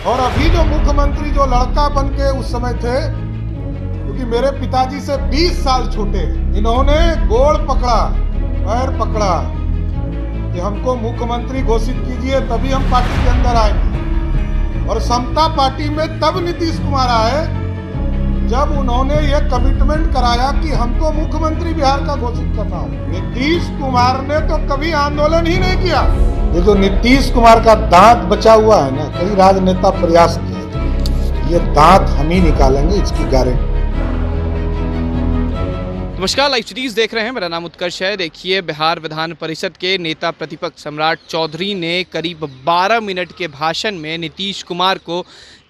और अभी जो मुख्यमंत्री जो लड़का बन के उस समय थे, क्योंकि मेरे पिताजी से 20 साल छोटे, इन्होंने गोड़ पकड़ा, पैर पकड़ा कि हमको मुख्यमंत्री घोषित कीजिए तभी हम पार्टी के अंदर आएंगे। और समता पार्टी में तब नीतीश कुमार आए जब उन्होंने ये कमिटमेंट कराया कि हमको मुख्यमंत्री बिहार का घोषित करना हो। नीतीश कुमार ने तो कभी आंदोलन ही नहीं किया। ये जो नीतीश कुमार का दांत बचा हुआ है ना, कई राजनेता प्रयास किए, ये दांत हम ही निकालेंगे, इसकी गारंटी। नमस्कार, लाइव सीरीज देख रहे हैं। मेरा नाम उत्कर्ष है। देखिए, बिहार विधान परिषद के नेता प्रतिपक्ष सम्राट चौधरी ने करीब 12 मिनट के भाषण में नीतीश कुमार को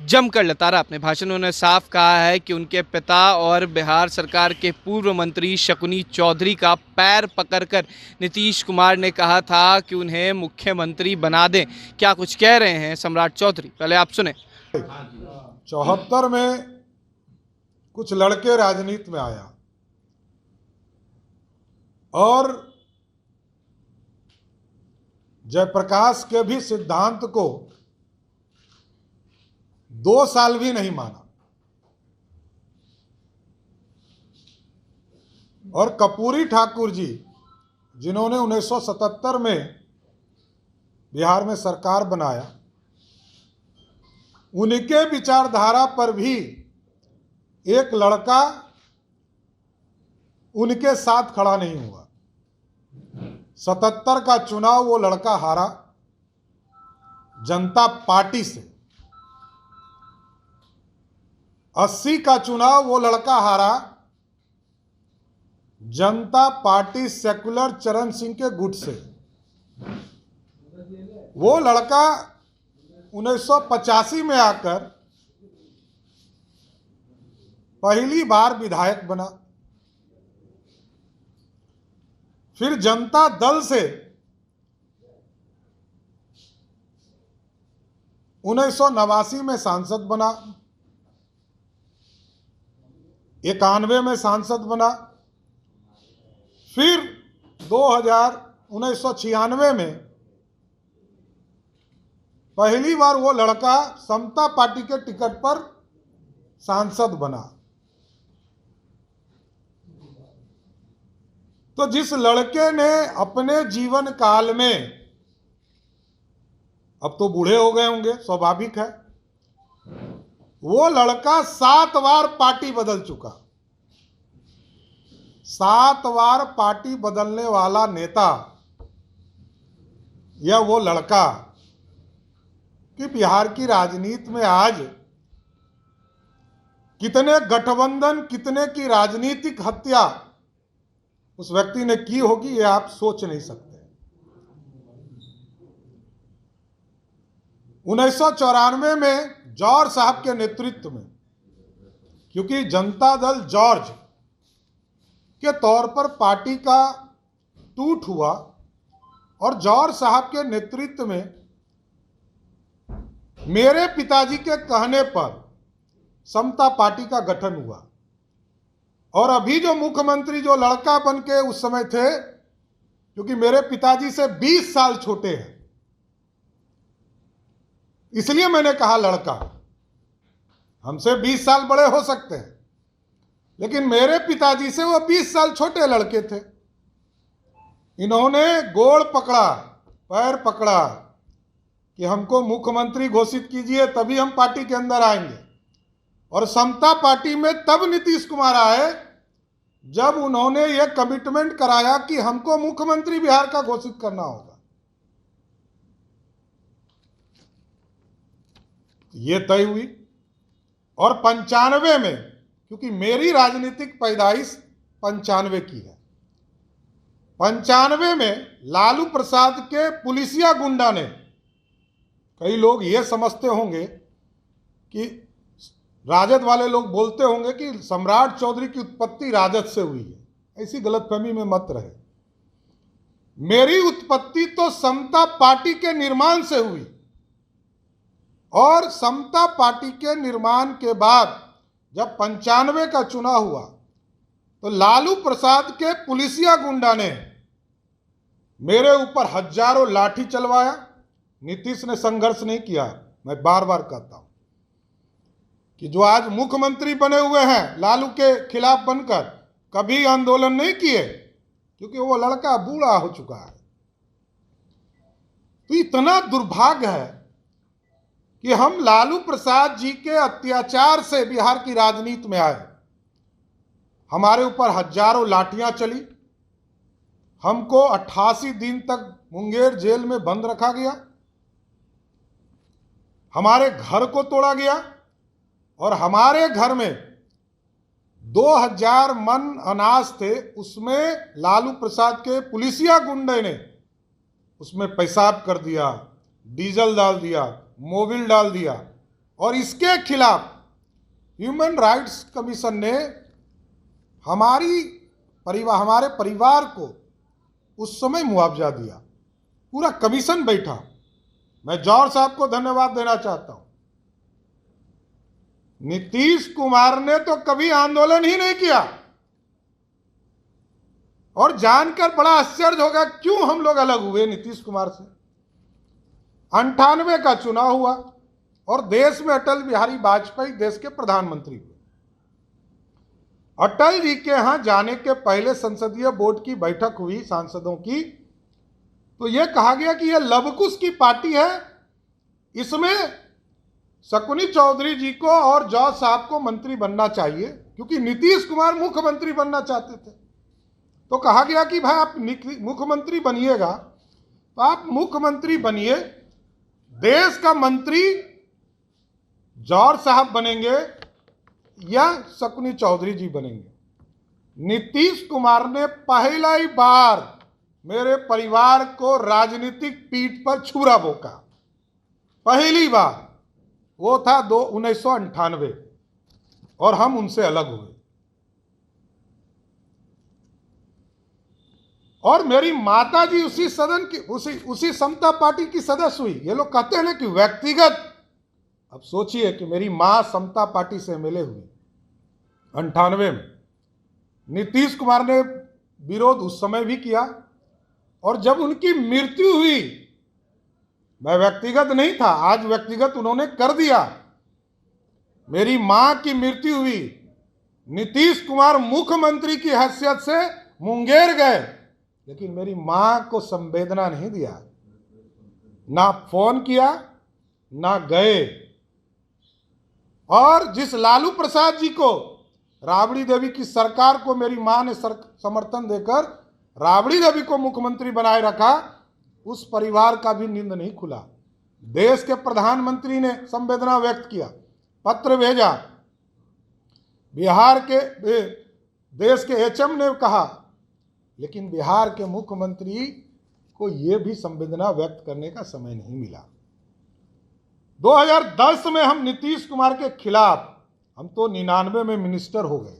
जमकर लताड़ा। अपने भाषण में उन्होंने साफ कहा है कि उनके पिता और बिहार सरकार के पूर्व मंत्री शकुनी चौधरी का पैर पकड़कर नीतीश कुमार ने कहा था कि उन्हें मुख्यमंत्री बना दें। क्या कुछ कह रहे हैं सम्राट चौधरी, पहले आप सुने। 74 में कुछ लड़के राजनीति में आया और जयप्रकाश के भी सिद्धांत को 2 साल भी नहीं माना। और कर्पूरी ठाकुर जी, जिन्होंने 1977 में बिहार में सरकार बनाया, उनके विचारधारा पर भी एक लड़का उनके साथ खड़ा नहीं हुआ। 77 का चुनाव वो लड़का हारा जनता पार्टी से। 80 का चुनाव वो लड़का हारा जनता पार्टी सेकुलर चरण सिंह के गुट से। वो लड़का 1985 में आकर पहली बार विधायक बना। फिर जनता दल से 1989 में सांसद बना, 91 में सांसद बना। फिर 1996 में पहली बार वो लड़का समता पार्टी के टिकट पर सांसद बना। तो जिस लड़के ने अपने जीवन काल में, अब तो बूढ़े हो गए होंगे, स्वाभाविक है, वो लड़का 7 बार पार्टी बदल चुका। 7 बार पार्टी बदलने वाला नेता या वो लड़का कि बिहार की राजनीति में आज कितने गठबंधन, कितने की राजनीतिक हत्या उस व्यक्ति ने की होगी, ये आप सोच नहीं सकते। 1994 में जॉर्ज साहब के नेतृत्व में, क्योंकि जनता दल जॉर्ज के तौर पर पार्टी का टूट हुआ और जॉर्ज साहब के नेतृत्व में मेरे पिताजी के कहने पर समता पार्टी का गठन हुआ। और अभी जो मुख्यमंत्री जो लड़का बन के उस समय थे, क्योंकि मेरे पिताजी से 20 साल छोटे हैं, इसलिए मैंने कहा लड़का। हमसे 20 साल बड़े हो सकते हैं, लेकिन मेरे पिताजी से वो 20 साल छोटे लड़के थे। इन्होंने गोड़ पकड़ा, पैर पकड़ा कि हमको मुख्यमंत्री घोषित कीजिए तभी हम पार्टी के अंदर आएंगे। और समता पार्टी में तब नीतीश कुमार आए जब उन्होंने ये कमिटमेंट कराया कि हमको मुख्यमंत्री बिहार का घोषित करना होगा। ये तय हुई। और 95 में, क्योंकि मेरी राजनीतिक पैदाइश 95 की है, 95 में लालू प्रसाद के पुलिसिया गुंडा ने, कई लोग ये समझते होंगे कि राजद वाले लोग बोलते होंगे कि सम्राट चौधरी की उत्पत्ति राजद से हुई है, ऐसी गलतफहमी में मत रहे। मेरी उत्पत्ति तो समता पार्टी के निर्माण से हुई। और समता पार्टी के निर्माण के बाद जब 95 का चुनाव हुआ तो लालू प्रसाद के पुलिसिया गुंडा ने मेरे ऊपर हजारों लाठी चलवाया। नीतीश ने संघर्ष नहीं किया, मैं बार बार कहता हूं। कि जो आज मुख्यमंत्री बने हुए हैं लालू के खिलाफ बनकर, कभी आंदोलन नहीं किए, क्योंकि वो लड़का बूढ़ा हो चुका है। तो इतना दुर्भाग्य है कि हम लालू प्रसाद जी के अत्याचार से बिहार की राजनीति में आए। हमारे ऊपर हजारों लाठियां चली, हमको 88 दिन तक मुंगेर जेल में बंद रखा गया, हमारे घर को तोड़ा गया और हमारे घर में 2000 मन अनाज थे, उसमें लालू प्रसाद के पुलिसिया गुंडे ने उसमें पेशाब कर दिया, डीजल डाल दिया, मोबिल डाल दिया। और इसके खिलाफ ह्यूमन राइट्स कमीशन ने हमारे परिवार को उस समय मुआवजा दिया, पूरा कमीशन बैठा। मैं जौहर साहब को धन्यवाद देना चाहता हूं। नीतीश कुमार ने तो कभी आंदोलन ही नहीं किया, और जानकर बड़ा आश्चर्य होगा क्यों हम लोग अलग हुए नीतीश कुमार से। 98 का चुनाव हुआ और देश में अटल बिहारी वाजपेयी देश के प्रधानमंत्री हुए। अटल जी के यहां जाने के पहले संसदीय बोर्ड की बैठक हुई सांसदों की, तो यह कहा गया कि यह लवकुश की पार्टी है, इसमें शकुनी चौधरी जी को और जॉर्ज साहब को मंत्री बनना चाहिए, क्योंकि नीतीश कुमार मुख्यमंत्री बनना चाहते थे। तो कहा गया कि भाई आप मुख्यमंत्री बनिएगा, तो आप मुख्यमंत्री बनिए, देश का मंत्री जौहर साहब बनेंगे या शकुनी चौधरी जी बनेंगे। नीतीश कुमार ने पहला ही बार मेरे परिवार को राजनीतिक पीठ पर छुरा बोका, पहली बार। वो था 1998 और हम उनसे अलग हुए। और मेरी माता जी उसी सदन की उसी समता पार्टी की सदस्य हुई। ये लोग कहते हैं ना कि व्यक्तिगत, अब सोचिए कि मेरी मां समता पार्टी से एमएलए हुई 98 में। नीतीश कुमार ने विरोध उस समय भी किया, और जब उनकी मृत्यु हुई, मैं व्यक्तिगत नहीं था, आज व्यक्तिगत उन्होंने कर दिया। मेरी मां की मृत्यु हुई, नीतीश कुमार मुख्यमंत्री की हैसियत से मुंगेर गए, लेकिन मेरी मां को संवेदना नहीं दिया, ना फोन किया, ना गए। और जिस लालू प्रसाद जी को, राबड़ी देवी की सरकार को मेरी मां ने समर्थन देकर राबड़ी देवी को मुख्यमंत्री बनाए रखा, उस परिवार का भी नींद नहीं खुला। देश के प्रधानमंत्री ने संवेदना व्यक्त किया, पत्र भेजा, बिहार के देश के एचएम ने कहा, लेकिन बिहार के मुख्यमंत्री को यह भी संवेदना व्यक्त करने का समय नहीं मिला। 2010 में हम नीतीश कुमार के खिलाफ, हम तो 99 में मिनिस्टर हो गए,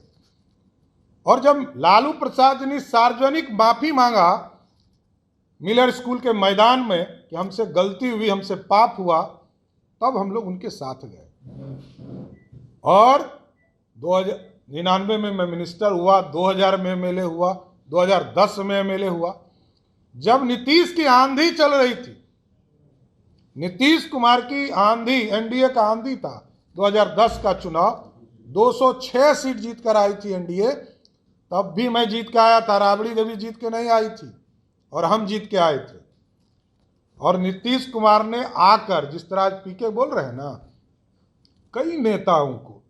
और जब लालू प्रसाद जी ने सार्वजनिक माफी मांगा मिलर स्कूल के मैदान में कि हमसे गलती हुई, हमसे पाप हुआ, तब हम लोग उनके साथ गए। और 99 में मैं मिनिस्टर हुआ, 2000 में एमएलए हुआ, 2010 में एमएलए हुआ। जब नीतीश की आंधी चल रही थी, नीतीश कुमार की आंधी, एनडीए का आंधी था, 2010 का चुनाव 206 सीट जीत कर आई थी एनडीए, तब भी मैं जीत के आया था, राबड़ी देवी जीत के नहीं आई थी, और हम जीत के आए थे। और नीतीश कुमार ने आकर, जिस तरह आज पीके बोल रहे हैं ना, कई नेताओं को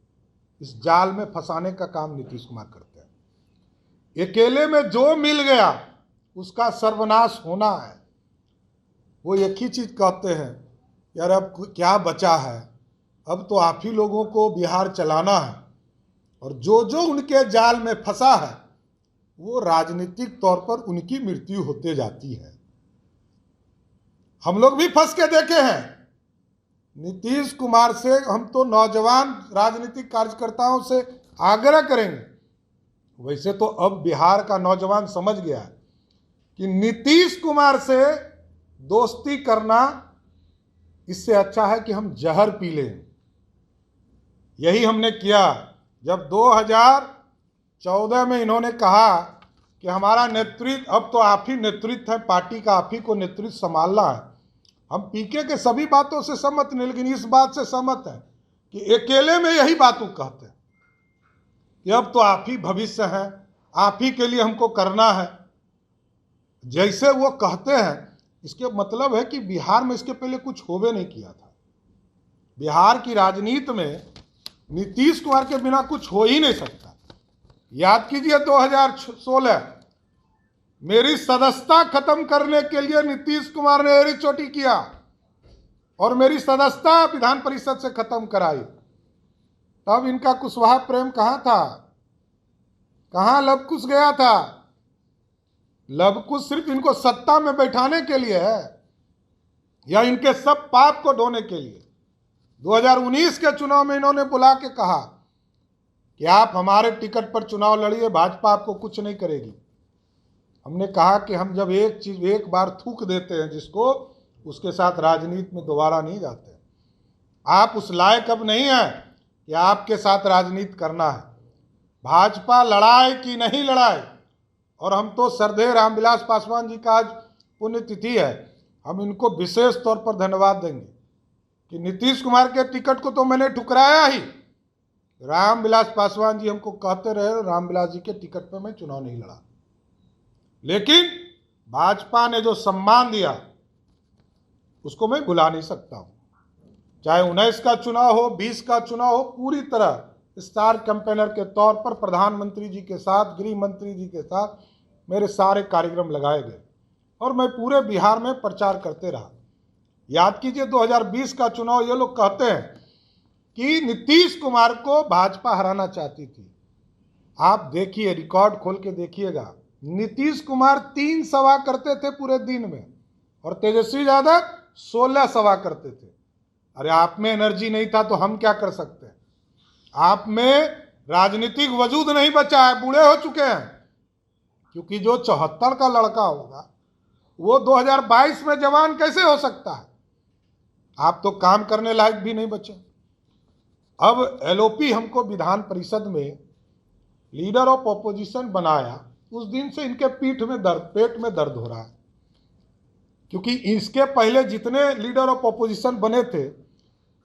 इस जाल में फंसाने का काम नीतीश कुमार करते हैं। अकेले में जो मिल गया उसका सर्वनाश होना है। वो एक ही चीज कहते हैं, यार अब क्या बचा है, अब तो आप ही लोगों को बिहार चलाना है। और जो जो उनके जाल में फंसा है, वो राजनीतिक तौर पर उनकी मृत्यु होते जाती है। हम लोग भी फंस के देखे हैं। नीतीश कुमार से हम तो नौजवान राजनीतिक कार्यकर्ताओं से आग्रह करेंगे, वैसे तो अब बिहार का नौजवान समझ गया है कि नीतीश कुमार से दोस्ती करना इससे अच्छा है कि हम जहर पी लें। यही हमने किया जब 2014 में इन्होंने कहा कि हमारा नेतृत्व, अब तो आप ही नेतृत्व है पार्टी का, आप ही को नेतृत्व संभालना है। हम पीके के सभी बातों से सहमत नहीं, लेकिन इस बात से सहमत है कि अकेले में यही बात वो कहते हैं कि अब तो आप ही भविष्य हैं, आप ही के लिए हमको करना है। जैसे वो कहते हैं, इसके मतलब है कि बिहार में इसके पहले कुछ होवे नहीं किया था। बिहार की राजनीति में नीतीश कुमार के बिना कुछ हो ही नहीं सकता। याद कीजिए 2016 मेरी सदस्यता खत्म करने के लिए नीतीश कुमार ने एड़ी चोटी किया और मेरी सदस्यता विधान परिषद से खत्म कराई। तब इनका कुशवाहा प्रेम कहाँ था, कहाँ लव कुश गया था? लव कुश सिर्फ इनको सत्ता में बैठाने के लिए है या इनके सब पाप को ढोने के लिए। 2019 के चुनाव में इन्होंने बुला के कहा कि आप हमारे टिकट पर चुनाव लड़िए, भाजपा आपको कुछ नहीं करेगी। हमने कहा कि हम जब एक बार थूक देते हैं जिसको, उसके साथ राजनीति में दोबारा नहीं जाते। आप उस लायक अब नहीं है कि आपके साथ राजनीति करना है। भाजपा लड़ाई की नहीं लड़ाई, और हम तो श्रद्धेय रामविलास पासवान जी का आज पुण्यतिथि है, हम इनको विशेष तौर पर धन्यवाद देंगे कि नीतीश कुमार के टिकट को तो मैंने ठुकराया ही, रामविलास पासवान जी हमको कहते रहे रामविलास जी के टिकट पर मैं चुनाव नहीं लड़ा। लेकिन भाजपा ने जो सम्मान दिया उसको मैं भुला नहीं सकता हूँ। चाहे 19 का चुनाव हो, 20 का चुनाव हो, पूरी तरह स्टार कैंपेनर के तौर पर प्रधानमंत्री जी के साथ, गृह मंत्री जी के साथ मेरे सारे कार्यक्रम लगाए गए और मैं पूरे बिहार में प्रचार करते रहा। याद कीजिए 2020 का चुनाव, ये लोग कहते हैं कि नीतीश कुमार को भाजपा हराना चाहती थी। आप देखिए, रिकॉर्ड खोल के देखिएगा, नीतीश कुमार 3 सभा करते थे पूरे दिन में और तेजस्वी यादव 16 सभा करते थे। अरे आप में एनर्जी नहीं था तो हम क्या कर सकते हैं? आप में राजनीतिक वजूद नहीं बचा है, बूढ़े हो चुके हैं। क्योंकि जो 74 का लड़का होगा वो 2022 में जवान कैसे हो सकता है? आप तो काम करने लायक भी नहीं बचे। अब एलओपी हमको विधान परिषद में लीडर ऑफ ऑपोजिशन बनाया, उस दिन से इनके पेट में दर्द हो रहा है। क्योंकि इसके पहले जितने लीडर ऑफ ऑपोजिशन बने थे,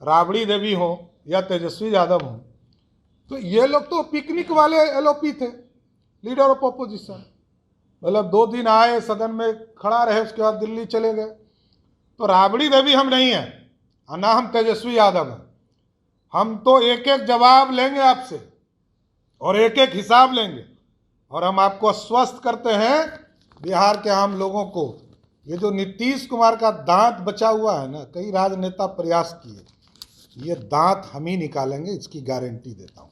राबड़ी देवी हो या तेजस्वी यादव हो, तो ये लोग तो पिकनिक वाले एलओपी थे, लीडर ऑफ ऑपोजिशन। मतलब 2 दिन आए, सदन में खड़ा रहे, उसके बाद दिल्ली चले गए। तो राबड़ी देवी हम नहीं हैं और ना हम तेजस्वी यादव हैं। हम तो एक एक जवाब लेंगे आपसे और एक एक हिसाब लेंगे, और हम आपको आश्वस्त करते हैं बिहार के आम लोगों को, ये जो नीतीश कुमार का दांत बचा हुआ है ना, कई राजनेता प्रयास किए, ये दांत हम ही निकालेंगे, इसकी गारंटी देता हूं।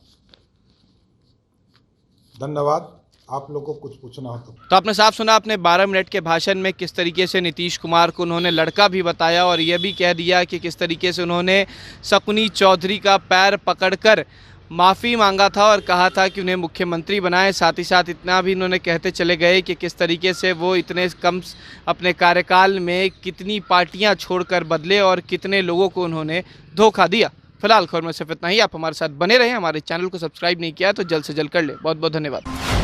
धन्यवाद। आप लोगों को कुछ पूछना हो तो आपने साफ सुना, अपने 12 मिनट के भाषण में किस तरीके से नीतीश कुमार को उन्होंने लड़का भी बताया और यह भी कह दिया कि किस तरीके से उन्होंने शकुनी चौधरी का पैर पकड़कर माफ़ी मांगा था और कहा था कि उन्हें मुख्यमंत्री बनाएं। साथ ही साथ इतना भी इन्होंने कहते चले गए कि किस तरीके से वो इतने कम अपने कार्यकाल में कितनी पार्टियां छोड़कर बदले और कितने लोगों को उन्होंने धोखा दिया। फिलहाल खबर में सिर्फ इतना ही। आप हमारे साथ बने रहें, हमारे चैनल को सब्सक्राइब नहीं किया तो जल्द से जल्द कर ले। बहुत बहुत धन्यवाद।